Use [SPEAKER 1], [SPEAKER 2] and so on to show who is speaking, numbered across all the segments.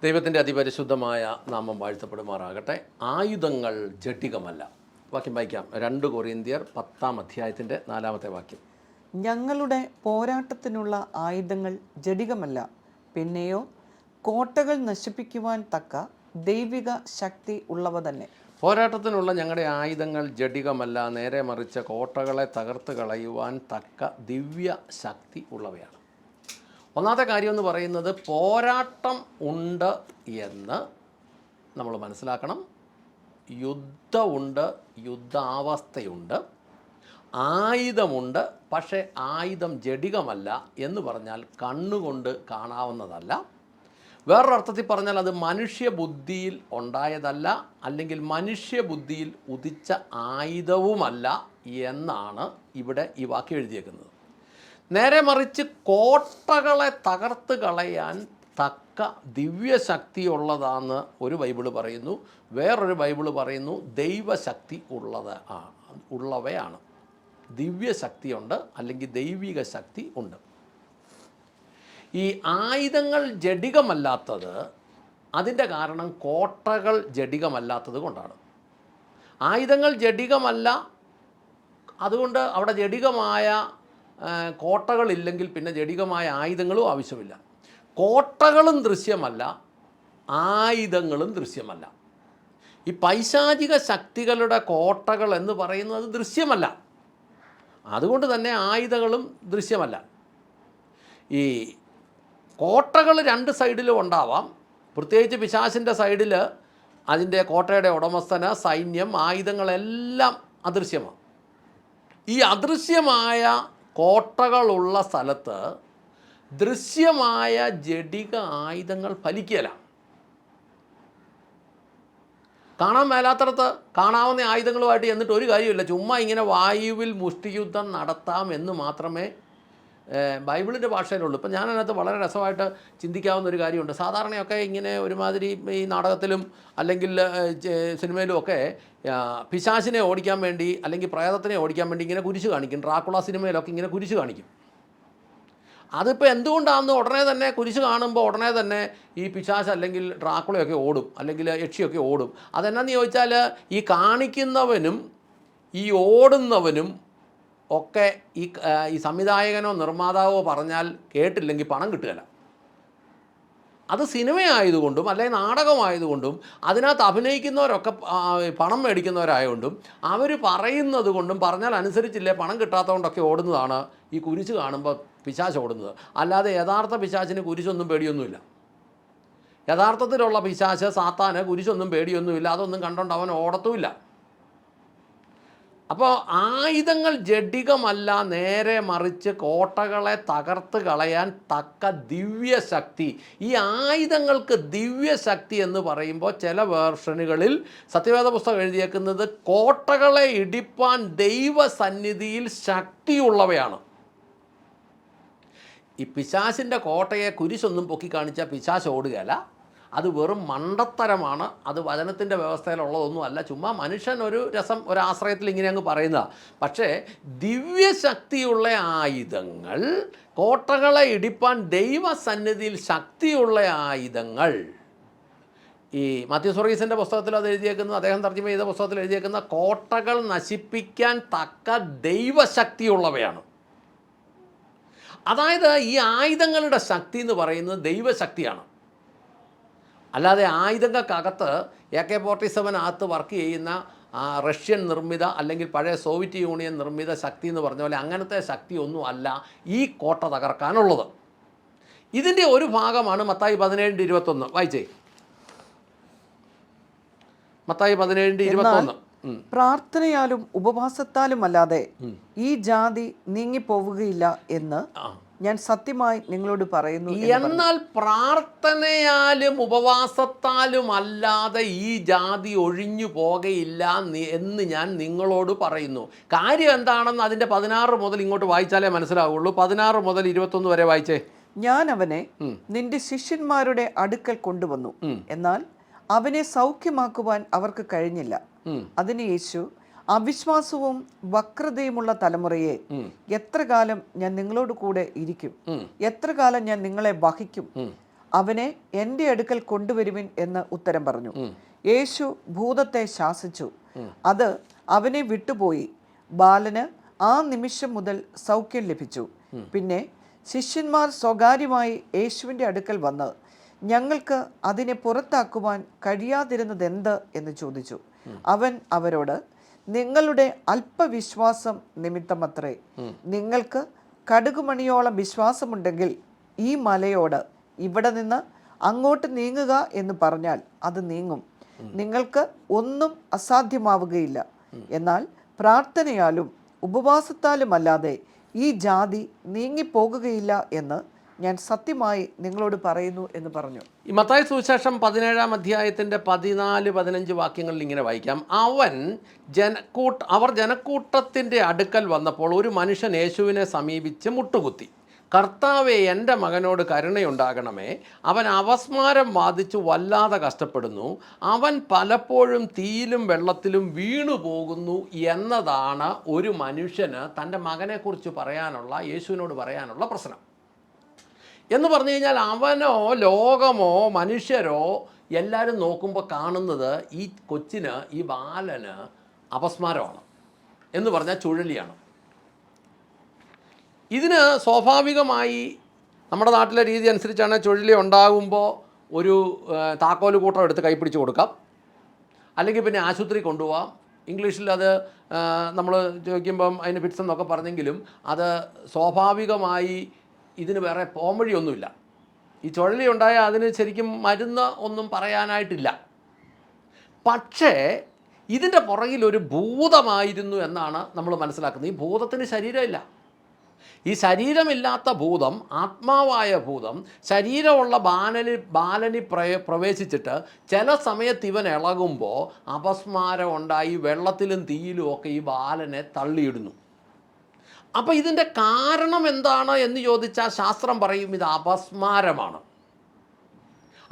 [SPEAKER 1] ദൈവത്തിൻ്റെ അതിപരിശുദ്ധമായ നാമം വാഴ്ത്തപ്പെടുമാറാകട്ടെ. ആയുധങ്ങൾ ജഡികമല്ല. വാക്യം വായിക്കാം. 2 കൊരിന്ത്യർ 10-ാം അധ്യായത്തിൻ്റെ 4-ാമത്തെ വാക്യം.
[SPEAKER 2] ഞങ്ങളുടെ പോരാട്ടത്തിനുള്ള ആയുധങ്ങൾ ജഡികമല്ല, പിന്നെയോ കോട്ടകൾ നശിപ്പിക്കുവാൻ തക്ക ദൈവിക ശക്തി ഉള്ളവ തന്നെ.
[SPEAKER 1] പോരാട്ടത്തിനുള്ള ഞങ്ങളുടെ ആയുധങ്ങൾ ജഡികമല്ല, നേരെ മറിച്ച് കോട്ടകളെ തകർത്ത് കളയുവാൻ തക്ക ദിവ്യ ശക്തി ഉള്ളവയാണ്. ഒന്നാമത്തെ കാര്യം എന്ന് പറയുന്നത് പോരാട്ടം ഉണ്ട് എന്ന് നമ്മൾ മനസ്സിലാക്കണം. യുദ്ധമുണ്ട്, യുദ്ധാവസ്ഥയുണ്ട്, ആയുധമുണ്ട്. പക്ഷേ ആയുധം ജഡികമല്ല എന്ന് പറഞ്ഞാൽ കണ്ണുകൊണ്ട് കാണാവുന്നതല്ല. വേറൊരർത്ഥത്തിൽ പറഞ്ഞാൽ അത് മനുഷ്യബുദ്ധിയിൽ ഉണ്ടായതല്ല, അല്ലെങ്കിൽ മനുഷ്യബുദ്ധിയിൽ ഉദിച്ച ആയുധവുമല്ല എന്നാണ് ഇവിടെ ഈ വാക്യം എഴുതിയേക്കുന്നത്. നേരെ മറിച്ച് കോട്ടകളെ തകർത്ത് കളയാൻ തക്ക ദിവ്യശക്തിയുള്ളതാണെന്ന് ഒരു ബൈബിള് പറയുന്നു. വേറൊരു ബൈബിള് പറയുന്നു ദൈവശക്തി ഉള്ളവയാണ്. ദിവ്യശക്തിയുണ്ട്, അല്ലെങ്കിൽ ദൈവിക ശക്തി ഉണ്ട്. ഈ ആയുധങ്ങൾ ജഡികമല്ലാത്തത്, അതിൻ്റെ കാരണം കോട്ടകൾ ജഡികമല്ലാത്തത് കൊണ്ടാണ്. ആയുധങ്ങൾ ജഡികമല്ല, അതുകൊണ്ട് അവിടെ ജഡികമായ കോട്ടകളില്ലെങ്കിൽ പിന്നെ ജഡികമായ ആയുധങ്ങളും ആവശ്യമില്ല. കോട്ടകളും ദൃശ്യമല്ല, ആയുധങ്ങളും ദൃശ്യമല്ല. ഈ പൈശാചിക ശക്തികളുടെ കോട്ടകൾ എന്ന് പറയുന്നത് ദൃശ്യമല്ല, അതുകൊണ്ട് തന്നെ ആയുധങ്ങളും ദൃശ്യമല്ല. ഈ കോട്ടകൾ 2 സൈഡിലും ഉണ്ടാവാം. പ്രത്യേകിച്ച് പിശാചിൻ്റെ സൈഡിൽ അതിൻ്റെ കോട്ടയുടെ ഉടമസ്ഥന്, സൈന്യം, ആയുധങ്ങളെല്ലാം അദൃശ്യമാണ്. ഈ അദൃശ്യമായ കോട്ടകളുള്ള സ്ഥലത്ത് ദൃശ്യമായ ജഡിക ആയുധങ്ങൾ ഫലിക്കുകയില്ല. കാണാൻ മേലാത്തടത്ത് കാണാവുന്ന ആയുധങ്ങളുമായിട്ട് എന്നിട്ട് ഒരു കാര്യമില്ല. ചുമ്മാ ഇങ്ങനെ വായുവിൽ മുഷ്ടിയുദ്ധം നടത്താം എന്ന് മാത്രമേ ബൈബിളിൻ്റെ ഭാഷയിലുള്ളൂ. ഇപ്പം ഞാനതിനകത്ത് വളരെ രസമായിട്ട് ചിന്തിക്കാവുന്ന ഒരു കാര്യമുണ്ട്. സാധാരണയൊക്കെ ഇങ്ങനെ ഒരുമാതിരി ഈ നാടകത്തിലും അല്ലെങ്കിൽ സിനിമയിലും ഒക്കെ പിശാചിനെ ഓടിക്കാൻ വേണ്ടി അല്ലെങ്കിൽ പ്രേതത്തിനെ ഓടിക്കാൻ വേണ്ടി ഇങ്ങനെ കുരിശ് കാണിക്കും. ഡ്രാക്കുള സിനിമയിലൊക്കെ ഇങ്ങനെ കുരിശ് കാണിക്കും. അതിപ്പോൾ എന്തുകൊണ്ടാണെന്ന് ഉടനെ തന്നെ കുരിശ് കാണുമ്പോൾ ഉടനെ തന്നെ ഈ പിശാച് അല്ലെങ്കിൽ ഡ്രാക്കുളയൊക്കെ ഓടും, അല്ലെങ്കിൽ യക്ഷിയൊക്കെ ഓടും. അതെന്നാന്ന് ചോദിച്ചാൽ ഈ കാണിക്കുന്നവനും ഈ ഓടുന്നവനും ഒക്കെ ഈ സംവിധായകനോ നിർമ്മാതാവോ പറഞ്ഞാൽ കേട്ടില്ലെങ്കിൽ പണം കിട്ടുകയില്ല. അത് സിനിമയായതുകൊണ്ടും അല്ലെങ്കിൽ നാടകമായതുകൊണ്ടും അതിനകത്ത് അഭിനയിക്കുന്നവരൊക്കെ പണം മേടിക്കുന്നവരായതുകൊണ്ടും അവർ പറയുന്നത് കൊണ്ടും പറഞ്ഞാൽ അനുസരിച്ചില്ലേ പണം കിട്ടാത്തതുകൊണ്ടൊക്കെ ഓടുന്നതാണ് ഈ കുരിശ് കാണുമ്പോൾ പിശാച് ഓടുന്നത്. അല്ലാതെ യഥാർത്ഥ പിശാചിന് കുരിശൊന്നും പേടിയൊന്നുമില്ല. യഥാർത്ഥത്തിലുള്ള പിശാച് സാത്താന് കുരിശൊന്നും പേടിയൊന്നുമില്ല. അതൊന്നും കണ്ടുകൊണ്ട് അവൻ ഓടത്തുമില്ല. അപ്പോൾ ആയുധങ്ങൾ ജഡികമല്ല, നേരെ മറിച്ച് കോട്ടകളെ തകർത്ത് കളയാൻ തക്ക ദിവ്യശക്തി. ഈ ആയുധങ്ങൾക്ക് ദിവ്യശക്തി എന്ന് പറയുമ്പോൾ ചില വേർഷനുകളിൽ സത്യവേദ പുസ്തകം എഴുതിയേക്കുന്നത് കോട്ടകളെ ഇടിപ്പാൻ ദൈവസന്നിധിയിൽ ശക്തിയുള്ളവയാണ്. ഈ പിശാചിൻ്റെ കോട്ടയെ കുരിശൊന്നും പൊക്കി കാണിച്ചാൽ പിശാച് ഓടുകയല്ല. അത് വെറും മണ്ടത്തരമാണ്. അത് വചനത്തിൻ്റെ വ്യവസ്ഥയിലുള്ളതൊന്നും അല്ല. ചുമ്മാ മനുഷ്യൻ ഒരു രസം, ഒരാശ്രയത്തിൽ ഇങ്ങനെ അങ്ങ് പറയുന്നതാണ്. പക്ഷേ ദിവ്യശക്തിയുള്ള ആയുധങ്ങൾ, കോട്ടകളെ ഇടിപ്പാൻ ദൈവസന്നിധിയിൽ ശക്തിയുള്ള ആയുധങ്ങൾ, ഈ മാത്യു വർഗീസിൻ്റെ പുസ്തകത്തിൽ അത് എഴുതിയേക്കുന്നത്, അദ്ദേഹം തർജ്ജമ ചെയ്ത പുസ്തകത്തിൽ എഴുതിയേക്കുന്ന കോട്ടകൾ നശിപ്പിക്കാൻ തക്ക ദൈവശക്തിയുള്ളവയാണ്. അതായത് ഈ ആയുധങ്ങളുടെ ശക്തി എന്ന് പറയുന്നത് ദൈവശക്തിയാണ്. അല്ലാതെ ആയുധങ്ങൾക്കകത്ത് AK-47 വർക്ക് ചെയ്യുന്ന റഷ്യൻ നിർമ്മിത അല്ലെങ്കിൽ പഴയ സോവിയറ്റ് യൂണിയൻ നിർമ്മിത ശക്തി എന്ന് പറഞ്ഞ പോലെ അങ്ങനത്തെ ശക്തി ഒന്നും അല്ല ഈ കോട്ട തകർക്കാനുള്ളത്. ഇതിൻ്റെ ഒരു ഭാഗമാണ് മത്തായി 17:21. വായിച്ചേ. മത്തായി 17:21.
[SPEAKER 2] പ്രാർത്ഥനയാലും ഉപവാസത്താലും അല്ലാതെ ഈ ജാതി നീങ്ങിപ്പോവുകയില്ല എന്ന് ഞാൻ സത്യമായി നിങ്ങളോട് പറയുന്നു.
[SPEAKER 1] എന്നാൽ പ്രാർത്ഥനയാലും ഉപവാസത്താലും അല്ലാതെ ഈ ജാതി ഒഴിഞ്ഞു പോകയില്ല എന്ന് ഞാൻ നിങ്ങളോട് പറയുന്നു. കാര്യം എന്താണെന്ന് അതിൻ്റെ 16 മുതൽ ഇങ്ങോട്ട് വായിച്ചാലേ മനസ്സിലാവുള്ളൂ. 16 മുതൽ 21 വരെ വായിച്ചേ.
[SPEAKER 2] ഞാൻ അവനെ നിന്റെ ശിഷ്യന്മാരുടെ അടുക്കൽ കൊണ്ടുവന്നു, എന്നാൽ അവനെ സൗഖ്യമാക്കുവാൻ അവർക്ക് കഴിഞ്ഞില്ല. അതിന് യേശു, അവിശ്വാസവും വക്രതയുമുള്ള തലമുറയെ, എത്ര കാലം ഞാൻ നിങ്ങളോട് കൂടെ ഇരിക്കും? എത്ര കാലം ഞാൻ നിങ്ങളെ വഹിക്കും? അവനെ എൻ്റെ അടുക്കൽ കൊണ്ടുവരുവിൻ എന്ന് ഉത്തരം പറഞ്ഞു. യേശു ഭൂതത്തെ ശാസിച്ചു, അത് അവനെ വിട്ടുപോയി. ബാലന് ആ നിമിഷം മുതൽ സൗഖ്യം ലഭിച്ചു. പിന്നെ ശിഷ്യന്മാർ സ്വകാര്യമായി യേശുവിൻ്റെ അടുക്കൽ വന്ന്, ഞങ്ങൾക്ക് അതിനെ പുറത്താക്കുവാൻ കഴിയാതിരുന്നതെന്ത് എന്ന് ചോദിച്ചു. അവൻ അവരോട്, നിങ്ങളുടെ അല്പവിശ്വാസം നിമിത്തമത്രേ. നിങ്ങൾക്ക് കടുകുമണിയോളം വിശ്വാസമുണ്ടെങ്കിൽ ഈ മലയോട് ഇവിടെ നിന്ന് അങ്ങോട്ട് നീങ്ങുക എന്ന് പറഞ്ഞാൽ അത് നീങ്ങും. നിങ്ങൾക്ക് ഒന്നും അസാധ്യമാവുകയില്ല. എന്നാൽ പ്രാർത്ഥനയാലും ഉപവാസത്താലുമല്ലാതെ ഈ ജാതി നീങ്ങിപ്പോകുകയില്ല എന്ന് ഞാൻ സത്യമായി നിങ്ങളോട് പറയുന്നു എന്ന് പറഞ്ഞു.
[SPEAKER 1] ഈ മത്തായി സുവിശേഷം 17-ാം അധ്യായത്തിൻ്റെ 14-15 വാക്യങ്ങളിൽ ഇങ്ങനെ വായിക്കാം. അവർ ജനക്കൂട്ടത്തിൻ്റെ അടുക്കൽ വന്നപ്പോൾ ഒരു മനുഷ്യൻ യേശുവിനെ സമീപിച്ച് മുട്ടുകുത്തി, കർത്താവേ, എൻ്റെ മകനോട് കരുണയുണ്ടാകണമേ, അവൻ അപസ്മാരം ബാധിച്ചു വല്ലാതെ കഷ്ടപ്പെടുന്നു, അവൻ പലപ്പോഴും തീയിലും വെള്ളത്തിലും വീണു പോകുന്നു എന്നതാണ് ഒരു മനുഷ്യന് തൻ്റെ മകനെക്കുറിച്ച് പറയാനുള്ള, യേശുവിനോട് പറയാനുള്ള പ്രശ്നം. എന്ന് പറഞ്ഞു കഴിഞ്ഞാൽ അവനോ ലോകമോ മനുഷ്യരോ എല്ലാവരും നോക്കുമ്പോൾ കാണുന്നത് ഈ കൊച്ചിന്, ഈ ബാലന് അപസ്മാരമാണ്, എന്ന് പറഞ്ഞാൽ ചുഴലിയാണ്. ഇതിന് സ്വാഭാവികമായി നമ്മുടെ നാട്ടിലെ രീതി അനുസരിച്ചാണ് ചുഴലി ഉണ്ടാകുമ്പോൾ ഒരു താക്കോല് കൂട്ടം എടുത്ത് കൈപ്പിടിച്ച് കൊടുക്കാം, അല്ലെങ്കിൽ പിന്നെ ആശുപത്രി കൊണ്ടുപോകാം. ഇംഗ്ലീഷിൽ അത് നമ്മൾ ചോദിക്കുമ്പം അതിന് ഫിറ്റ്സ് എന്നൊക്കെ പറഞ്ഞെങ്കിലും അത് സ്വാഭാവികമായി ഇതിന് വേറെ പോംവഴിയൊന്നുമില്ല. ഈ ചുഴലി ഉണ്ടായാൽ അതിന് ശരിക്കും മരുന്ന് ഒന്നും പറയാനായിട്ടില്ല. പക്ഷേ ഇതിൻ്റെ പുറകിൽ ഒരു ഭൂതമായിരുന്നു എന്നാണ് നമ്മൾ മനസ്സിലാക്കുന്നത്. ഈ ഭൂതത്തിന് ശരീരമില്ല. ഈ ശരീരമില്ലാത്ത ഭൂതം, ആത്മാവായ ഭൂതം, ശരീരമുള്ള ബാലനിൽ പ്രവേശിച്ചിട്ട് ചില സമയത്ത് ഇവൻ ഇളകുമ്പോൾ അപസ്മാരം ഉണ്ടായി വെള്ളത്തിലും തീയിലും ഒക്കെ ഈ ബാലനെ തള്ളിയിടുന്നു. അപ്പോൾ ഇതിൻ്റെ കാരണം എന്താണ് എന്ന് ചോദിച്ചാൽ ശാസ്ത്രം പറയും ഇത് അപസ്മാരമാണ്.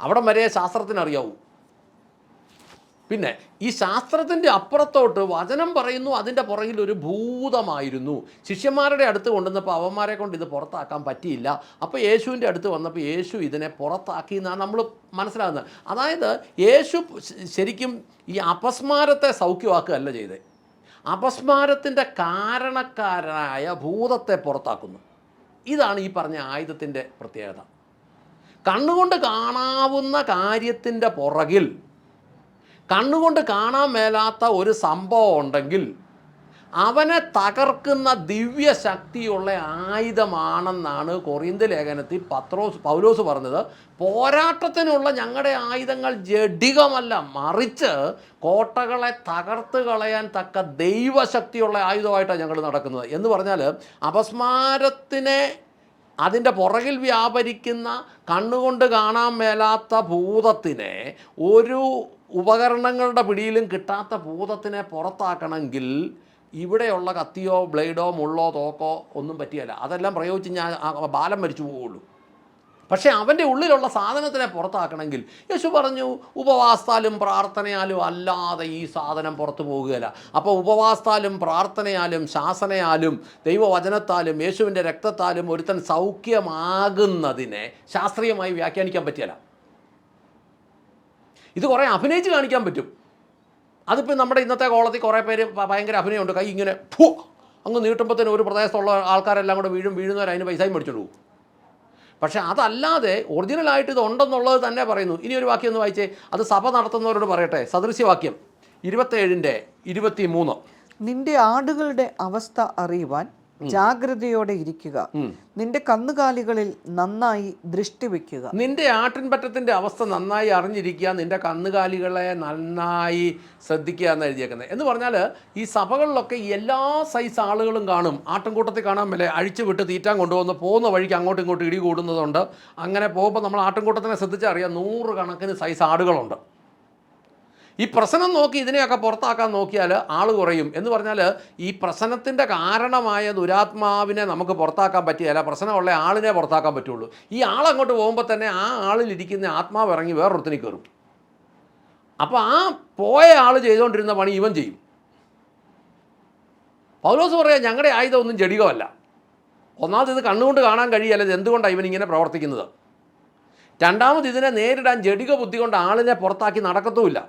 [SPEAKER 1] അവിടം വരെ ശാസ്ത്രത്തിനറിയാവൂ. പിന്നെ ഈ ശാസ്ത്രത്തിൻ്റെ അപ്പുറത്തോട്ട് വചനം പറയുന്നു അതിൻ്റെ പുറകിൽ ഒരു ഭൂതമായിരുന്നു. ശിഷ്യന്മാരുടെ അടുത്ത് കൊണ്ടുവന്നപ്പോൾ അവന്മാരെ കൊണ്ട് ഇത് പുറത്താക്കാൻ പറ്റിയില്ല. അപ്പോൾ യേശുവിൻ്റെ അടുത്ത് വന്നപ്പോൾ യേശു ഇതിനെ പുറത്താക്കി എന്നാണ് നമ്മൾ മനസ്സിലാകുന്നത്. അതായത് യേശു ശരിക്കും ഈ അപസ്മാരത്തെ സൗഖ്യമാക്കുകയല്ല ചെയ്തത്, അപസ്മാരത്തിൻ്റെ കാരണക്കാരനായ ഭൂതത്തെ പുറത്താക്കുന്നു. ഇതാണ് ഈ പറഞ്ഞ ആയുധത്തിൻ്റെ പ്രത്യേകത. കണ്ണുകൊണ്ട് കാണാവുന്ന കാര്യത്തിൻ്റെ പുറകിൽ കണ്ണുകൊണ്ട് കാണാൻ മേലാത്ത ഒരു സംഭവം ഉണ്ടെങ്കിൽ അവനെ തകർക്കുന്ന ദിവ്യശക്തിയുള്ള ആയുധമാണെന്നാണ് കൊറിന്ത് ലേഖനത്തിൽ പൗലോസ് പറഞ്ഞത്. പോരാട്ടത്തിനുള്ള ഞങ്ങളുടെ ആയുധങ്ങൾ ജഡികമല്ല, മറിച്ച് കോട്ടകളെ തകർത്ത് കളയാൻ തക്ക ദൈവശക്തിയുള്ള ആയുധമായിട്ടാണ് ഞങ്ങൾ നടക്കുന്നത്. എന്ന് പറഞ്ഞാൽ അപസ്മാരത്തിനെ, അതിൻ്റെ പുറകിൽ വ്യാപരിക്കുന്ന കണ്ണുകൊണ്ട് കാണാൻ മേലാത്ത ഭൂതത്തിനെ, ഒരു ഉപകരണങ്ങളുടെ പിടിയിലും കിട്ടാത്ത ഭൂതത്തിനെ പുറത്താക്കണമെങ്കിൽ ഇവിടെയുള്ള കത്തിയോ ബ്ലേഡോ മുള്ളോ തോക്കോ ഒന്നും പറ്റിയല്ല. അതെല്ലാം പ്രയോഗിച്ച് ഞാൻ ബാലം മരിച്ചു പോവുള്ളൂ. പക്ഷേ അവൻ്റെ ഉള്ളിലുള്ള സാധനത്തിനെ പുറത്താക്കണമെങ്കിൽ യേശു പറഞ്ഞു ഉപവാസത്താലും പ്രാർത്ഥനയാലും അല്ലാതെ ഈ സാധനം പുറത്തു പോകുകയില്ല. അപ്പോൾ ഉപവാസത്താലും പ്രാർത്ഥനയാലും ശാസനയാലും ദൈവവചനത്താലും യേശുവിൻ്റെ രക്തത്താലും ഒരുത്തൻ സൗഖ്യമാകുന്നതിനെ ശാസ്ത്രീയമായി വ്യാഖ്യാനിക്കാൻ പറ്റിയല്ല. ഇത് കുറേ അഭിനയിച്ച് കാണിക്കാൻ പറ്റും. അതിപ്പോൾ നമ്മുടെ ഇന്നത്തെ കോളത്തിൽ കുറേ പേര് ഭയങ്കര അഭിനയമുണ്ട്. കൈ ഇങ്ങനെ അങ്ങ് നീട്ടുമ്പോഴത്തേനും ഒരു പ്രദേശത്തുള്ള ആൾക്കാരെല്ലാം കൂടെ വീഴുന്നവർ അതിന് പൈസയും മേടിച്ചോളൂ. പക്ഷേ അതല്ലാതെ ഒറിജിനലായിട്ട് ഇത് ഉണ്ടെന്നുള്ളത് തന്നെ പറയുന്നു. ഇനി ഒരു വാക്യം ഒന്ന് വായിച്ചേ, അത് സഭ നടത്തുന്നവരോട് പറയട്ടെ. സദൃശ്യവാക്യം 27:23.
[SPEAKER 2] നിന്റെ ആടുകളുടെ അവസ്ഥ അറിയുവാൻ ജാഗ്രതയോടെ ഇരിക്കുക, നിന്റെ കന്നുകാലികളിൽ നന്നായി ദൃഷ്ടി വയ്ക്കുക.
[SPEAKER 1] നിന്റെ ആട്ടിൻപറ്റത്തിൻ്റെ അവസ്ഥ നന്നായി അറിഞ്ഞിരിക്കുക, നിന്റെ കന്നുകാലികളെ നന്നായി ശ്രദ്ധിക്കുക എന്ന് എഴുതിയേക്കുന്നത്. എന്ന് പറഞ്ഞാൽ ഈ സഭകളിലൊക്കെ എല്ലാ സൈസ് ആളുകളും കാണും. ആട്ടിൻകൂട്ടത്തിൽ കാണാൻ മേലെ അഴിച്ചു വിട്ട് തീറ്റാൻ പോകുന്ന വഴിക്ക് അങ്ങോട്ടും ഇങ്ങോട്ടും ഇടി കൂടുന്നതുണ്ട്. അങ്ങനെ പോകുമ്പോൾ നമ്മൾ ആട്ടിൻകൂട്ടത്തിനെ ശ്രദ്ധിച്ചാൽ അറിയാം 100 കണക്കിന് സൈസ് ആടുകളുണ്ട്. ഈ പ്രശ്നം നോക്കി ഇതിനെയൊക്കെ പുറത്താക്കാൻ നോക്കിയാൽ ആൾ കുറയും. എന്ന് പറഞ്ഞാൽ ഈ പ്രശ്നത്തിൻ്റെ കാരണമായ ദുരാത്മാവിനെ നമുക്ക് പുറത്താക്കാൻ പറ്റിയല്ല, പ്രശ്നമുള്ള ആളിനെ പുറത്താക്കാൻ പറ്റുള്ളൂ. ഈ ആളങ്ങോട്ട് പോകുമ്പോൾ തന്നെ ആ ആളിലിരിക്കുന്ന ആത്മാവ് ഇറങ്ങി വേറൊരുത്തിന് കയറും. അപ്പോൾ ആ പോയ ആൾ ചെയ്തുകൊണ്ടിരുന്ന പണി ഇവൻ ചെയ്യും. പൗലോസ് പറയാം ഞങ്ങളുടെ ആയുധം ഒന്നും ജഡികമല്ല. ഒന്നാമത് ഇത് കണ്ണുകൊണ്ട് കാണാൻ കഴിയല്ല, ഇത് എന്തുകൊണ്ടാണ് ഇവൻ ഇങ്ങനെ പ്രവർത്തിക്കുന്നത്. രണ്ടാമത് ഇതിനെ നേരിടാൻ ജഡിക ബുദ്ധി കൊണ്ട് ആളിനെ പുറത്താക്കി നടക്കത്തുമില്ല.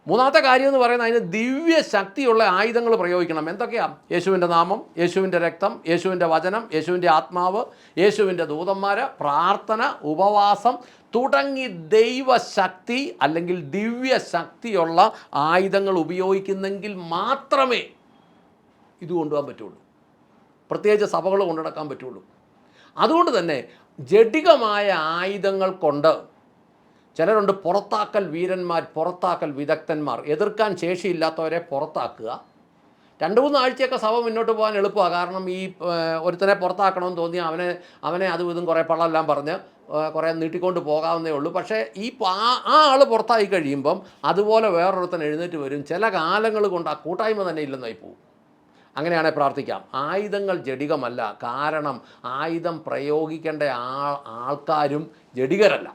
[SPEAKER 1] മൂന്നാമത്തെ കാര്യം എന്ന് പറയുന്നത് അതിന് ദിവ്യ ശക്തിയുള്ള ആയുധങ്ങൾ പ്രയോഗിക്കണം. എന്തൊക്കെയാണ്? യേശുവിൻ്റെ നാമം, യേശുവിൻ്റെ രക്തം, യേശുവിൻ്റെ വചനം, യേശുവിൻ്റെ ആത്മാവ്, യേശുവിൻ്റെ ദൂതന്മാർ, പ്രാർത്ഥന, ഉപവാസം തുടങ്ങി ദൈവശക്തി അല്ലെങ്കിൽ ദിവ്യ ശക്തിയുള്ള ആയുധങ്ങൾ ഉപയോഗിക്കുന്നെങ്കിൽ മാത്രമേ ഇത് കൊണ്ടുപോകാൻ പറ്റുള്ളൂ. പ്രത്യേകിച്ച് സഭകൾ കൊണ്ടുനടക്കാൻ പറ്റുള്ളൂ. അതുകൊണ്ട് തന്നെ ജഡികമായ ആയുധങ്ങൾ കൊണ്ട് ചിലരുണ്ട് പുറത്താക്കൽ വീരന്മാർ, പുറത്താക്കൽ വിദഗ്ധന്മാർ. എതിർക്കാൻ ശേഷിയില്ലാത്തവരെ പുറത്താക്കുക. 2-3 ആഴ്ചയൊക്കെ സഭ മുന്നോട്ട് പോകാൻ എളുപ്പമാണ്. കാരണം ഈ ഒരുത്തനെ പുറത്താക്കണമെന്ന് തോന്നി അവനെ അതും ഇതും കുറേ പള്ളെല്ലാം പറഞ്ഞ് കുറേ നീട്ടിക്കൊണ്ട് പോകാവുന്നേ ഉള്ളൂ. പക്ഷേ ആ ആൾ പുറത്തായി കഴിയുമ്പം അതുപോലെ വേറൊരുത്തൻ എഴുന്നേറ്റ് വരും. ചില കാലങ്ങൾ കൊണ്ട് ആ കൂട്ടായ്മ തന്നെ ഇല്ലെന്നായി പോകും. അങ്ങനെയാണെങ്കിൽ പ്രാർത്ഥിക്കാം. ആയുധങ്ങൾ ജഡികമല്ല. കാരണം ആയുധം പ്രയോഗിക്കേണ്ട ആൾക്കാരും ജഡികരല്ല.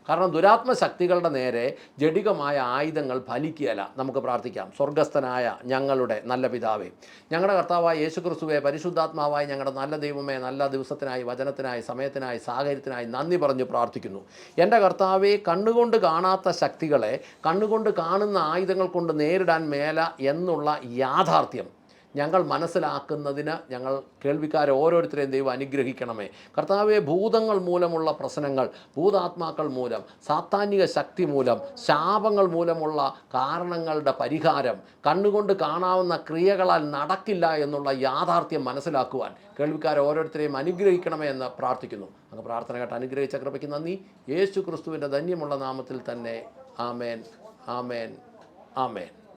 [SPEAKER 1] കാരണം ദുരാത്മശക്തികളുടെ നേരെ ജഡികമായ ആയുധങ്ങൾ ഫലിക്കുകയല്ല. നമുക്ക് പ്രാർത്ഥിക്കാം. സ്വർഗസ്ഥനായ ഞങ്ങളുടെ നല്ല പിതാവേ, ഞങ്ങളുടെ കർത്താവായ യേശുക്രിസ്തുവേ, പരിശുദ്ധാത്മാവായ ഞങ്ങളുടെ നല്ല ദൈവമേ, നല്ല ദിവസത്തിനായി, വചനത്തിനായി, സമയത്തിനായി, സാഹചര്യത്തിനായി നന്ദി പറഞ്ഞു പ്രാർത്ഥിക്കുന്നു. എൻ്റെ കർത്താവേ, കണ്ണുകൊണ്ട് കാണാത്ത ശക്തികളെ കണ്ണുകൊണ്ട് കാണുന്ന ആയുധങ്ങൾ കൊണ്ട് നേരിടാൻ മേല എന്നുള്ള യാഥാർത്ഥ്യം ഞങ്ങൾ മനസ്സിലാക്കുന്നതിന് ഞങ്ങൾ കേൾവിക്കാരെ ഓരോരുത്തരെയും ദൈവം അനുഗ്രഹിക്കണമേ. കർത്താവെ, ഭൂതങ്ങൾ മൂലമുള്ള പ്രശ്നങ്ങൾ, ഭൂതാത്മാക്കൾ മൂലം, സാത്താനിക ശക്തി മൂലം, ശാപങ്ങൾ മൂലമുള്ള കാരണങ്ങളുടെ പരിഹാരം കണ്ണുകൊണ്ട് കാണാവുന്ന ക്രിയകളാൽ നടക്കില്ല എന്നുള്ള യാഥാർത്ഥ്യം മനസ്സിലാക്കുവാൻ കേൾവിക്കാരെ ഓരോരുത്തരെയും അനുഗ്രഹിക്കണമേ എന്ന് പ്രാർത്ഥിക്കുന്നു. അങ്ങ് പ്രാർത്ഥന കേട്ട് അനുഗ്രഹിച്ച കൃപയ്ക്ക് നന്ദി. യേശു ക്രിസ്തുവിൻ്റെ ധന്യമുള്ള നാമത്തിൽ തന്നെ. ആമേൻ, ആമേൻ, ആമേൻ.